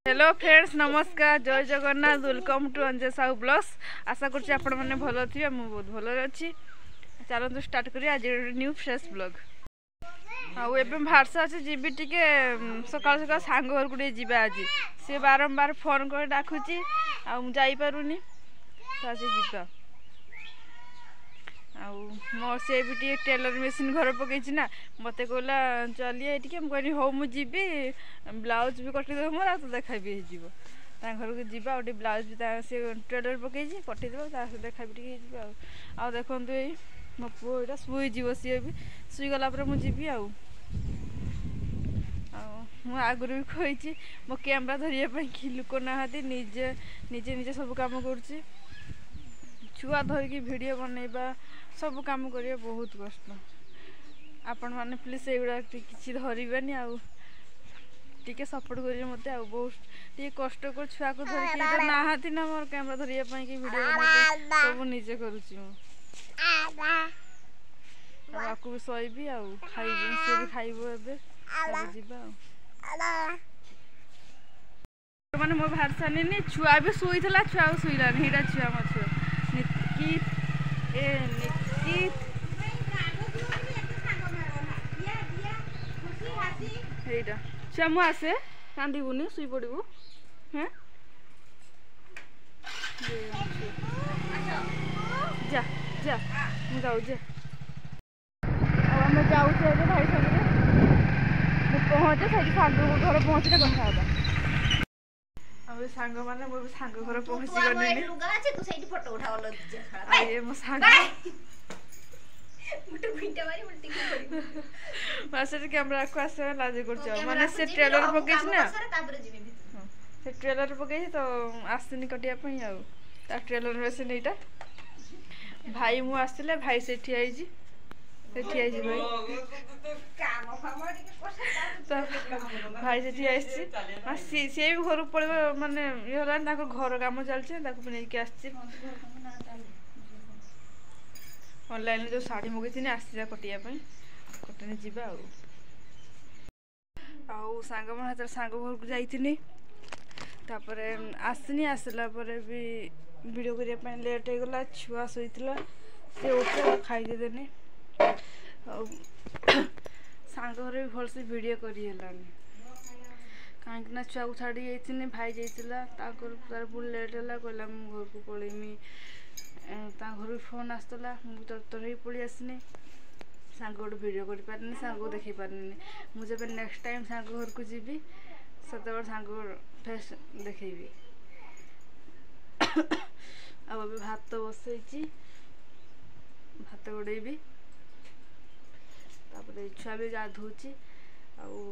Hello friends नमस्कार जय Jagannath welcome to Anjay Sahu blogs. आशा कर आपण मैंने भल थी मुझे बहुत भल अच्छी। चलते स्टार्ट करिए आज न्यू फ्रेश ब्लॉग। आउ एवं भारसा अच्छे जीवी टी सकाल सकाल सांग घर को जा आज सी बारंबार फोन कर डाकुची आईपारूनी तो आज जा मोर से भी टेलर मेसीन घर पकई ना मत कहला चलिए टे मुझे हो मुझी ब्लाउज भी कटिदेव मोर आ तो देखा भी हो घर को जी गोटे ब्लाउज भी सी टेलर पकई कटिदेव देखा भी आ देखु ये मो पु यहाँ शुईज सी भी शुईगला मुझे आगुरी भी कही मो कैमरा धरने लोक ना निजे निजे निजे सब कम कर छुआ धरिकी वीडियो बनइबा सब काम करिया बहुत कष्ट। आपण माने प्लीज से गुड़ा किसी धरबेनि आके सपोर्ट करिए मते आ बहुत टी कष्ट कर छुआ को धरिकी नाहाती ना मोर कैमरा धरिया पई कि वीडियो बना सब निजे करूची आपको भी सईबी आ खाइबे से भी खाइबो एबे जीवा माने मो भारसा ने छुआ भी शुईथला छुआ शुईलानी हेटा छुआ म छुआ निकी ए निकी हेटा छुआ मु आसे कांदीबुनी शुई पड़बू हैं जा जा मु जाऊ जा आम जाऊ भाई सागर पहुँचे से सांग घर पहुँचले कथा सांग माने मो सांग घर पहुँची गनी आए मो सांग मुटे भिंटा मारी उल्टी करी मासे कैमरा को आसे लाज करछ माने से ट्रेलर पके छी ना से ट्रेलर पके तो आसनी कटिया पई आ ता ट्रेलर में से नैटा भाई मु आसले भाई से ठिया आइजी से ठिया आइजी भाई काम फामा तो भाई से ठिया आइसी सी भी घर पड़े माने ये होला घर काम चलছে ताको नेकी आछि ऑनलाइन जो साड़ी मगैथिनी आसी कटिया कटने जीवा सांग मन हाथ सांग घर को जाइथिनी तापर आसनी आसला पर भी वीडियो करने लेट हो गला छुआ शोला से उठे खाईदेनी सांग घर भी भल से वीडियो करेलानी कहीं छुआ को छाड़ी जाइए भाई जाइला तार पुणी लेट है कहला घर को पलैमी घर भी फोन आसला मुझे तरतर पलि आसनी सांग गोटे वीडियो कर पारे सांग को देखी पारे मुझे नेक्स्ट टाइम सांग घर को जी से सांग फेस देखेबी अब भात बसई भात गोड़ेबी तापर छुआ भी गाधोची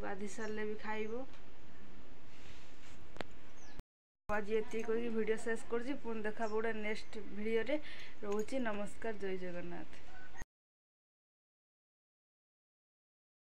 गाधी सारे भी खाइब आज ये वीडियो शेष कर देखा गोटे नेक्स्ट वीडियो रे रोची नमस्कार जय जगन्नाथ।